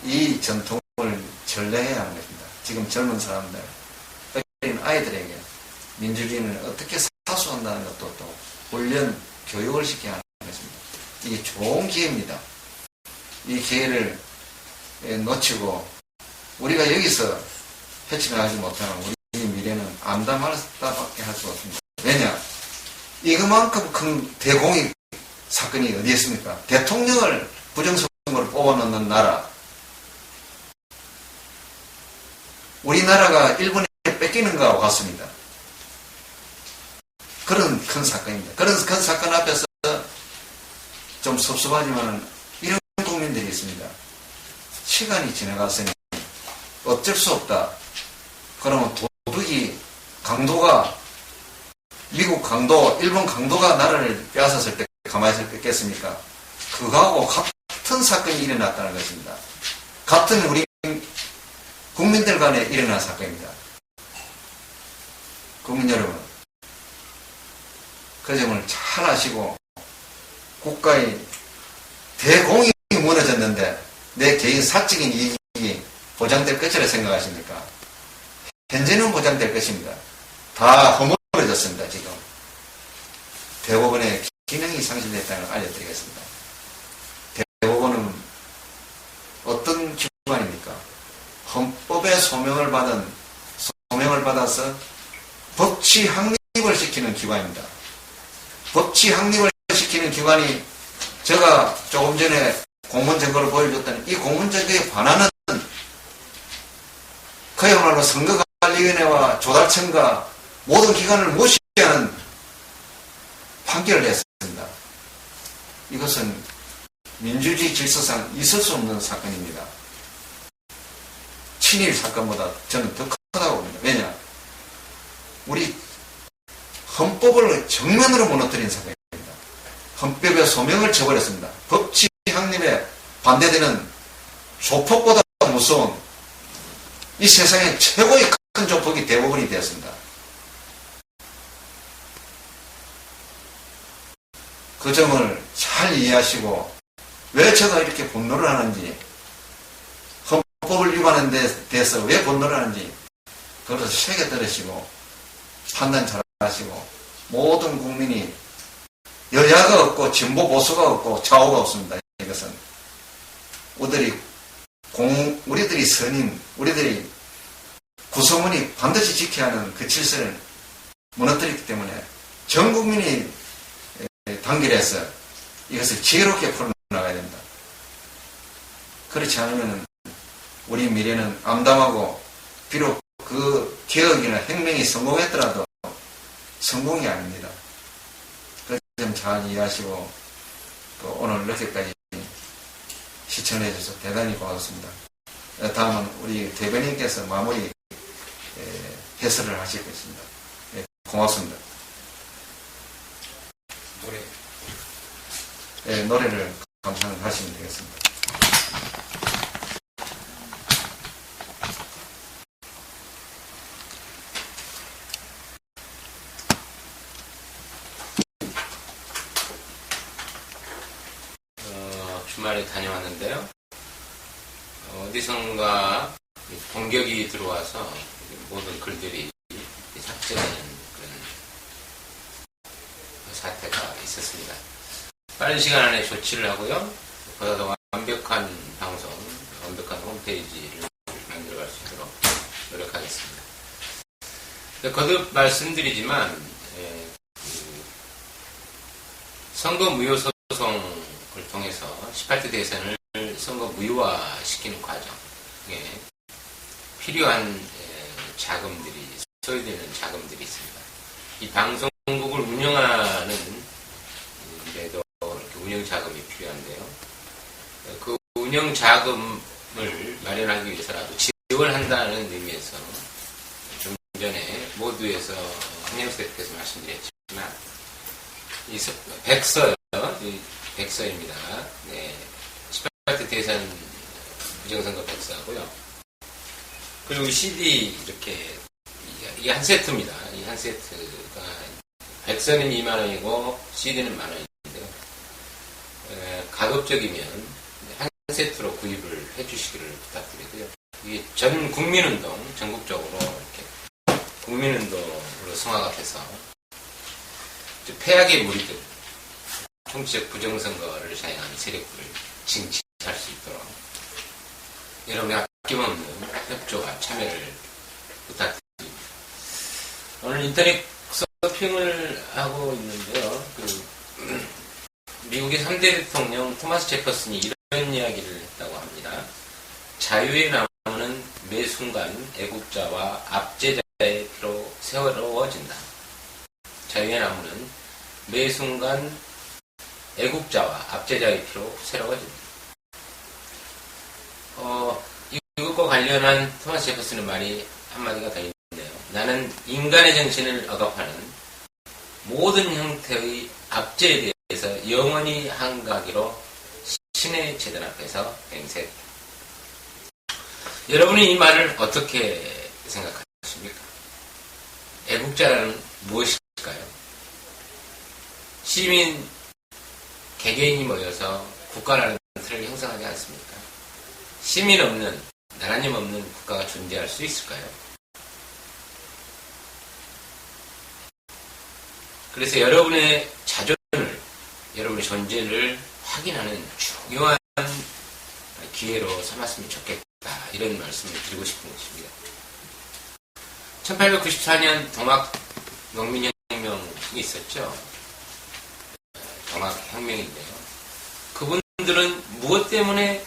이 전통을 전래해야 하는 것입니다. 지금 젊은 사람들, 어린 아이들에게 민주주의는 어떻게 사수한다는 것도 또 훈련, 교육을 시켜야 하는 것입니다. 이게 좋은 기회입니다. 이 기회를 놓치고 우리가 여기서 헤쳐나가지 못하면 우리 미래는 암담할 수밖에 할 수가 없습니다. 왜냐? 이거만큼 큰 대공익 사건이 어디 있습니까? 대통령을 부정선거로 뽑아놓는 나라. 우리나라가 일본에 뺏기는 것과 같습니다. 그런 큰 사건입니다. 그런 큰 사건 앞에서 좀 섭섭하지만 이런 국민들이 있습니다. 시간이 지나갔으니 어쩔 수 없다. 그러면 도둑이 강도가 미국 강도, 일본 강도가 나라를 빼앗았을 때 가만히 있겠습니까? 그거하고 같은 사건이 일어났다는 것입니다. 같은 우리 국민들 간에 일어난 사건입니다. 국민 여러분, 그 점을 잘 아시고 국가의 대공익이 무너졌는데 내 개인 사적인 이익이 보장될 것이라 생각하십니까? 현재는 보장될 것입니다. 다 허물어졌습니다. 지금 대법원의 기능이 상실됐다는 걸 알려드리겠습니다. 대법원은 어떤 기관입니까? 헌법의 소명을 받아서 법치 확립을 시키는 기관입니다. 법치 확립을 시키는 기관이 제가 조금 전에 공문 증거를 보여줬더니 이 공문 증거에 반하는 그야말로 선거관리위원회와 조달청과 모든 기관을 무시하는 판결을 했습니다. 이것은 민주주의 질서상 있을 수 없는 사건입니다. 친일 사건보다 저는 더 크다고 봅니다. 왜냐? 우리 헌법을 정면으로 무너뜨린 사건입니다. 헌법의 소명을 쳐버렸습니다. 법치 확립에 반대되는 조폭보다 무서운 이 세상의 최고의 큰 조폭이 대법원이 되었습니다. 그 점을 잘 이해하시고 왜 제가 이렇게 분노를 하는지, 헌법을 위반한 데 대해서 왜 분노를 하는지 그것을 세게 들으시고 판단 잘 하시고, 모든 국민이 여야가 없고 진보 보수가 없고 좌우가 없습니다. 이것은 우리들이 선임, 우리들이 구성원이 반드시 지켜야 하는 그 질서를 무너뜨리기 때문에 전 국민이 단결해서 이것을 지혜롭게 풀어나가야 됩니다. 그렇지 않으면 우리 미래는 암담하고, 비록 그 개혁이나 혁명이 성공했더라도 성공이 아닙니다. 그 점 잘 이해하시고 오늘 이렇게까지 시청해 주셔서 대단히 고맙습니다. 다음은 우리 대변인께서 마무리 해설을 하실 것입니다. 고맙습니다. 노래를 감상하시면 되겠습니다. 주말에 다녀왔는데요. 어디선가 공격이 들어와서 모든 글들이 삭제되는 그런 사태가 있었습니다. 빠른 시간 안에 조치를 하고요. 보다 더 완벽한 방송, 완벽한 홈페이지를 만들어갈 수 있도록 노력하겠습니다. 거듭 말씀드리지만 선거 무효 소송을 통해서 18대 대선을 선거 무효화시키는 과정에 필요한 자금들이, 소요되는 자금들이 있습니다. 이 방송국을 운영하는 데도 이렇게 운영 자금이 필요한데요. 그 운영 자금을 마련하기 위해서라도 지원한다는 의미에서 좀 전에 모두에서 한영수께서 말씀드렸지만 이 백서입니다. 네, 18대 대선 부정선거 백서하고요. 그리고 CD 이렇게 이게 한 세트입니다. 이 한 세트가 백서는 2만원이고 CD는 만원인데요. 가급적이면 한 세트로 구입을 해주시기를 부탁드리고요. 이게 전 국민운동, 전국적으로 이렇게 국민운동으로 승화가 돼서 폐악의 무리들, 정치적 부정선거를 자행하는 세력들을 징치할 수 있도록 여러분의 아낌없는 협조와 참여를 부탁드립니다. 오늘 인터넷 서핑을 하고 있는데요. 미국의 3대 대통령 토마스 제퍼슨이 이런 이야기를 했다고 합니다. 자유의 나무는 매 순간 애국자와 압제자의 피로 새로워진다. 자유의 나무는 매 순간 애국자와 압제자의 피로 새로워진다. 이것과 관련한 토마스 제퍼슨의 말이 한마디가 더 있네요. 나는 인간의 정신을 억압하는 모든 형태의 압제에 대해서 영원히 한가하기로 신의 재단 앞에서 맹세. 여러분이 이 말을 어떻게 생각하십니까? 애국자라는 무엇일까요? 시민, 개개인이 모여서 국가라는 틀을 형성하지 않습니까? 시민 없는, 나라님 없는 국가가 존재할 수 있을까요? 그래서 여러분의 자존을, 여러분의 존재를 확인하는 중요한 기회로 삼았으면 좋겠다. 이런 말씀을 드리고 싶은 것입니다. 1894년 동학 농민혁명이 있었죠. 동학혁명인데요. 그분들은 무엇 때문에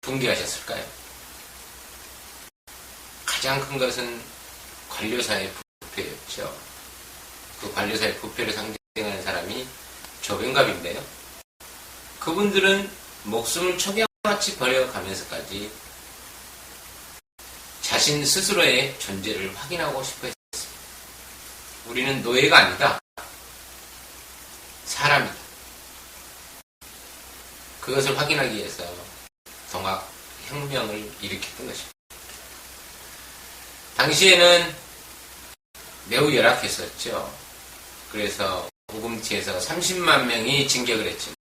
붕괴하셨을까요? 가장 큰 것은 관료사의 부패였죠. 그 관료사의 부패를 상징하는 사람이 조병갑인데요. 그분들은 목숨을 초기화같이 버려가면서까지 자신 스스로의 존재를 확인하고 싶어 했습니다. 우리는 노예가 아니다. 사람이다. 그것을 확인하기 위해서 동학혁명을 일으켰던 것입니다. 당시에는 매우 열악했었죠. 그래서 우금티에서 30만 명이 진격을 했지만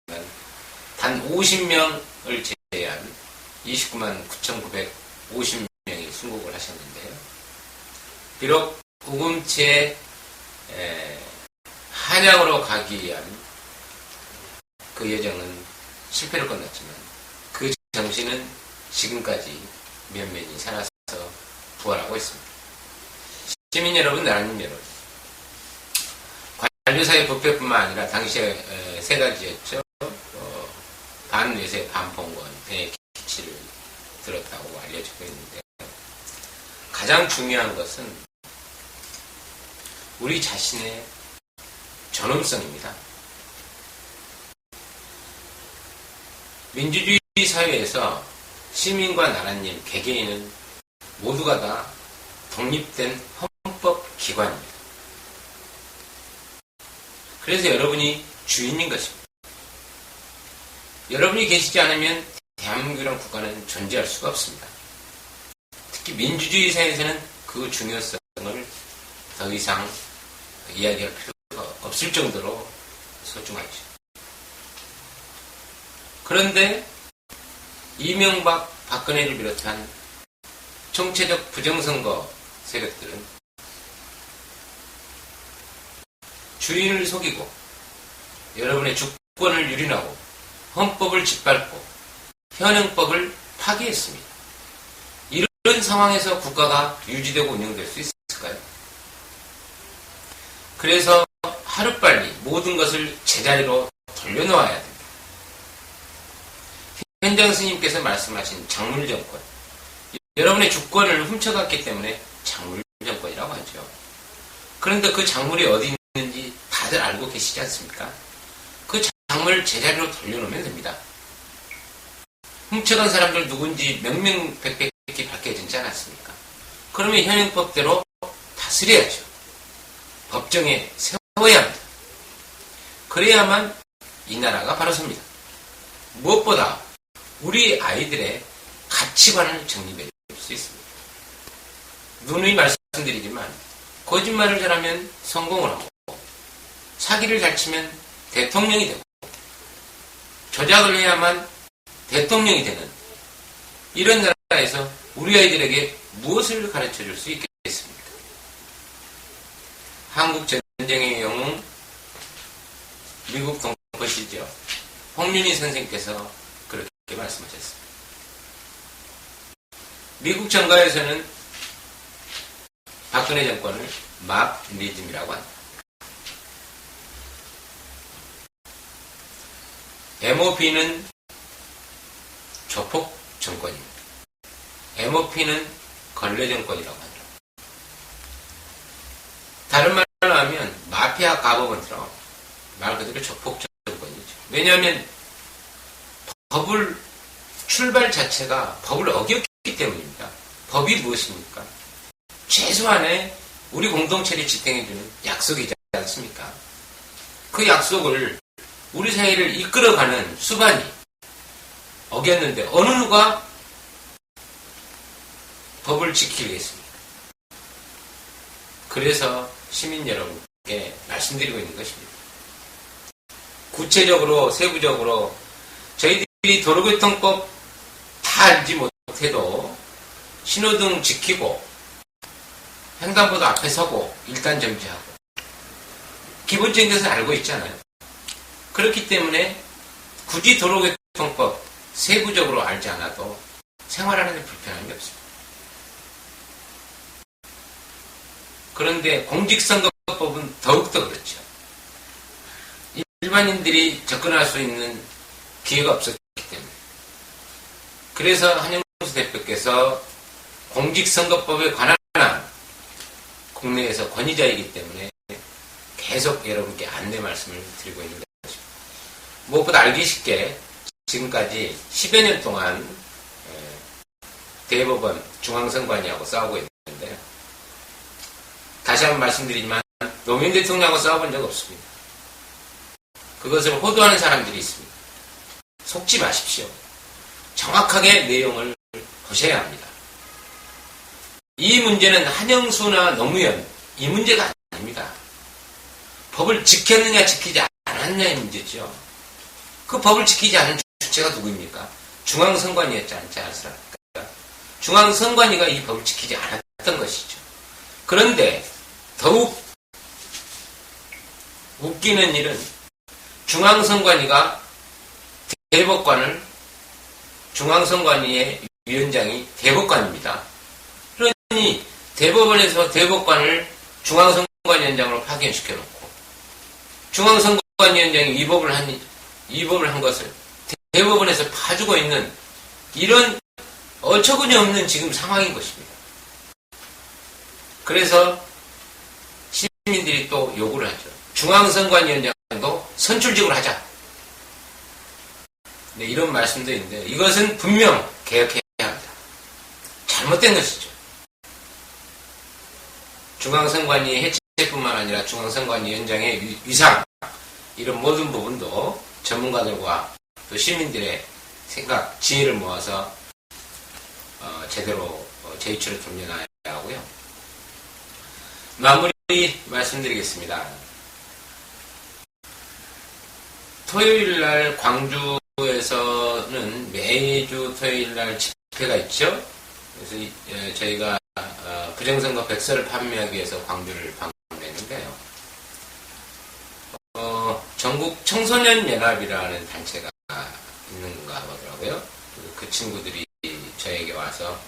단 50명을 제외한 29만 9,950명이 순국을 하셨는데요. 비록 우금티에 한양으로 가기 위한 그 여정은 실패를 거뒀지만 그 정신은 지금까지 면면이 살아서 부활하고 있습니다. 시민 여러분, 나라님 여러분, 관료사의 부패뿐만 아니라 당시에 세 가지였죠. 반외세, 반봉건의 기치를 들었다고 알려지고 있는데 가장 중요한 것은 우리 자신의 존엄성입니다. 민주주의 사회에서 시민과 나라님, 개개인은 모두가 다 독립된 헌법기관입니다. 그래서 여러분이 주인인 것입니다. 여러분이 계시지 않으면 대한민국이라는 국가는 존재할 수가 없습니다. 특히 민주주의 사회에서는 그 중요성을 더 이상 이야기할 필요가 없을 정도로 소중하죠. 그런데 이명박, 박근혜를 비롯한 정체적 부정선거 세력들은 주인을 속이고 여러분의 주권을 유린하고 헌법을 짓밟고 현행법을 파기했습니다. 이런 상황에서 국가가 유지되고 운영될 수 있을까요? 그래서 하루빨리 모든 것을 제자리로 돌려놓아야 됩니다. 현장 스님께서 말씀하신 작물정권, 여러분의 주권을 훔쳐갔기 때문에 작물정권이라고 하죠. 그런데 그 작물이 어디 있는지 다들 알고 계시지 않습니까? 그 작물 제자리로 돌려놓으면 됩니다. 훔쳐간 사람들 누군지 명명백백히 밝혀지지 않았습니까? 그러면 현행법대로 다스려야죠. 법정에 세워야 합니다. 그래야만 이 나라가 바로 섭니다. 무엇보다 우리 아이들의 가치관을 정립해 줄 수 있습니다. 누누이 말씀드리지만 거짓말을 잘하면 성공을 하고 사기를 잘 치면 대통령이 되고 조작을 해야만 대통령이 되는 이런 나라에서 우리 아이들에게 무엇을 가르쳐 줄 수 있겠습니까? 한국 전쟁의 영웅 미국 동포시죠. 홍윤희 선생께서 그렇게 말씀하셨습니다. 미국 정가에서는 박근혜 정권을 마크니즘이라고 한다. MOP는 조폭 정권입니다. MOP는 걸레 정권이라고 한다. 다른 말로 하면 마피아 가버먼트라고 합니다. 말 그대로 조폭 정권이죠. 왜냐하면 법을 출발 자체가 법을 어겼기 때문입니다. 법이 무엇입니까? 최소한의 우리 공동체를 지탱해주는 약속이지 않습니까? 그 약속을 우리 사회를 이끌어가는 수반이 어겼는데 어느 누가 법을 지키겠습니까? 그래서 시민 여러분께 말씀드리고 있는 것입니다. 구체적으로 세부적으로 저희들이 도로교통법 다 알지 못해도 신호등 지키고 횡단보도 앞에 서고 일단 정지하고 기본적인 것은 알고 있잖아요. 그렇기 때문에 굳이 도로교통법 세부적으로 알지 않아도 생활하는 데 불편함이 없습니다. 그런데 공직선거법은 더욱더 그렇죠. 일반인들이 접근할 수 있는 기회가 없었기 때문에. 그래서 한영수 대표께서 공직선거법에 관한 국내에서 권위자이기 때문에 계속 여러분께 안내 말씀을 드리고 있는 것입니다. 무엇보다 알기 쉽게 지금까지 10여 년 동안 대법원 중앙선관위하고 싸우고 있는데요. 다시 한번 말씀드리지만 노무현 대통령하고 싸워본 적 없습니다. 그것을 호도하는 사람들이 있습니다. 속지 마십시오. 정확하게 내용을 보셔야 합니다. 이 문제는 한영수나 노무현 이 문제가 아닙니다. 법을 지켰느냐 지키지 않았느냐의 문제죠. 그 법을 지키지 않은 주체가 누구입니까? 중앙선관위였지 않습니까? 중앙선관위가 이 법을 지키지 않았던 것이죠. 그런데 더욱 웃기는 일은 중앙선관위가 대법관을 중앙선관위의 위원장이 대법관입니다. 그러니 대법원에서 대법관을 중앙선관위원장으로 파견시켜놓고 중앙선관위원장이 위법을 한 것을 대법원에서 봐주고 있는 이런 어처구니 없는 지금 상황인 것입니다. 그래서 시민들이 또 요구를 하죠. 중앙선관위원장도 선출직으로 하자. 네, 이런 말씀도 있는데 이것은 분명 개혁해야 합니다. 잘못된 것이죠. 중앙선관위 해체뿐만 아니라 중앙선관위원장의 위상 이런 모든 부분도 전문가들과 또 시민들의 생각, 지혜를 모아서 제대로 제이처를 돌려놔야 하고요. 마무리 말씀드리겠습니다. 토요일날 광주에서는 매주 토요일날 집회가 있죠. 그래서 저희가 부정선거 백서를 판매하기 위해서 광주를 방문했는데요. 전국 청소년연합이라는 단체가 있는가 하더라고요. 그 친구들이 저에게 와서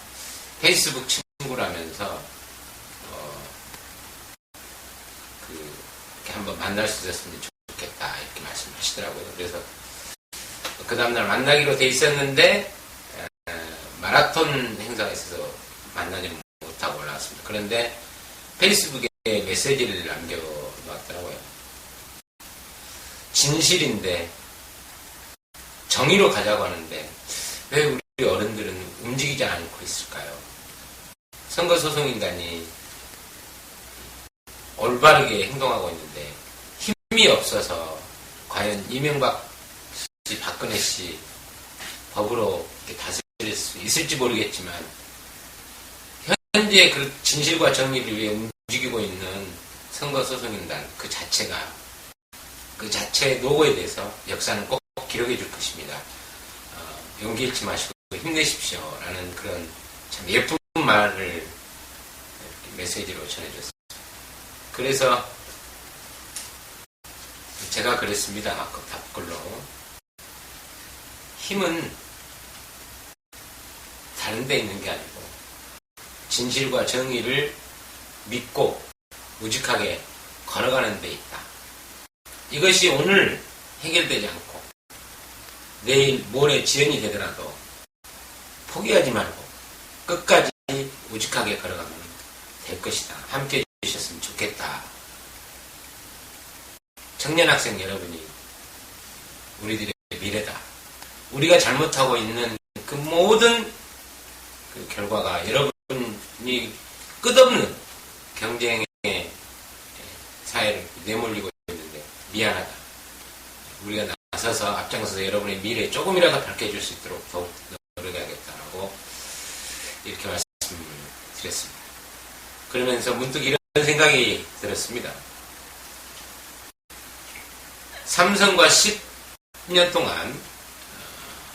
페이스북 친구라면서 이렇게 한번 만날 수 있었으면 좋겠다 이렇게 말씀하시더라고요. 그래서 그 다음날 만나기로 돼 있었는데 마라톤 행사가 있어서 만나지 못하고 올라왔습니다. 그런데 페이스북에 메시지를 남겨놓았더라고요. 진실인데 정의로 가자고 하는데 왜 우리 어른들은 움직이지 않고 있을까요? 선거소송인단이 올바르게 행동하고 있는데 힘이 없어서 과연 이명박 씨, 박근혜 씨 법으로 이렇게 다스릴 수 있을지 모르겠지만 현재 그 진실과 정의를 위해 움직이고 있는 선거소송인단 그 자체의 노고에 대해서 역사는 꼭 기록해 줄 것입니다. 용기 잃지 마시고 힘내십시오. 라는 그런 참 예쁜 말을 메시지로 전해줬습니다. 그래서 제가 그랬습니다. 그 답글로. 힘은 다른 데 있는 게 아니고 진실과 정의를 믿고 우직하게 걸어가는 데 있다. 이것이 오늘 해결되지 않고 내일 모레 지연이 되더라도 포기하지 말고 끝까지 우직하게 걸어가면 될 것이다. 함께 해주셨으면 좋겠다. 청년 학생 여러분이 우리들의 미래다. 우리가 잘못하고 있는 그 모든 그 결과가 여러분이 끝없는 경쟁의 사회를 내몰리고 있는데 미안하다. 우리가 나서서 앞장서서 여러분의 미래에 조금이라도 밝혀줄 수 있도록 더욱 노력해야겠다라고 이렇게 말씀을 드렸습니다. 그러면서 문득 이런 생각이 들었습니다. 삼성과 10년 동안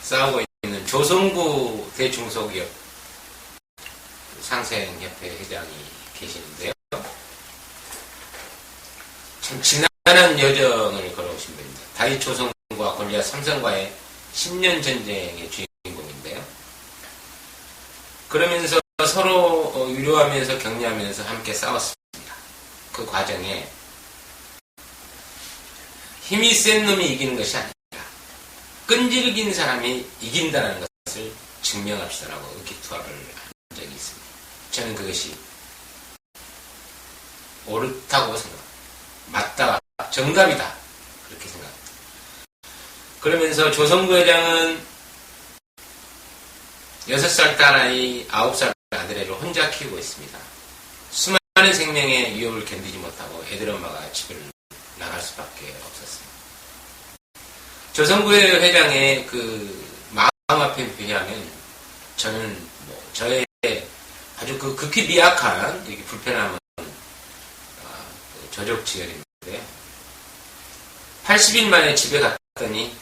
싸우고 있는 조성구 대중소기업 상생협회 회장이 계시는데요. 참 지난한 여정을 걸어오신 분입니다. 다이 조성구와 골리앗 삼성과의 10년 전쟁의 주인공인데요. 그러면서 서로 위로하면서 격려하면서 함께 싸웠습니다. 그 과정에 힘이 센 놈이 이기는 것이 아니라 끈질긴 사람이 이긴다는 것을 증명합시다라고 의기투합을 한 적이 있습니다. 저는 그것이 옳다고 생각합니다. 맞다, 정답이다 그렇게 생각합니다. 그러면서 조성구 회장은 6살 딸아이, 9살 아들애를 혼자 키우고 있습니다. 수많은 생명의 위협을 견디지 못하고 애들 엄마가 집을 나갈 수밖에 없었습니다. 조성구 회장의 그 마음 앞에 비하면 저는 저의 아주 그 극히 미약한 이렇게 불편함은 저족지혈인데요. 80일 만에 집에 갔더니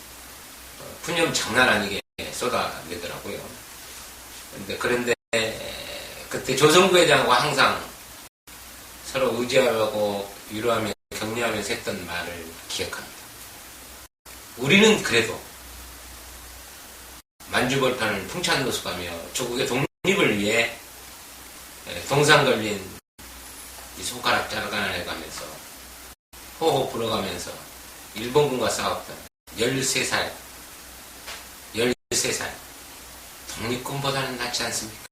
푸념 장난 아니게 쏟아내더라고요. 그런데 그때 조성구 회장하고 항상 서로 의지하고 위로하며 격려하면서 했던 말을 기억합니다. 우리는 그래도 만주벌판을 풍찬노숙하며 조국의 독립을 위해 동상 걸린 이 손가락 잘라내가면서 호호 불어가면서 일본군과 싸웠던 13살 독립군보다는 낫지 않습니까?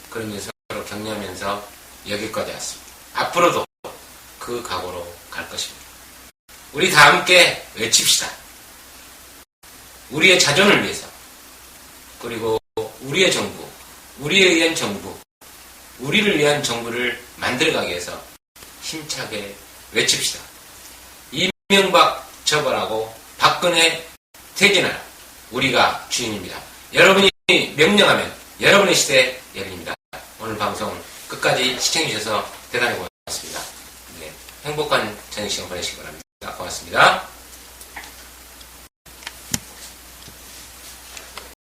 그러면서 서로 격려하면서 여기까지 왔습니다. 앞으로도 그 각오로 갈 것입니다. 우리 다 함께 외칩시다. 우리의 자존을 위해서, 그리고 우리의 정부, 우리에 의한 정부, 우리를 위한 정부를 만들어가기 위해서 힘차게 외칩시다. 이명박 처벌하고 박근혜 퇴진하라. 우리가 주인입니다. 여러분이 명령하면 여러분의 시대 열립니다. 오늘 방송 끝까지 시청해주셔서 대단히 고맙습니다. 네, 행복한 저녁 시간 보내시기 바랍니다. 고맙습니다.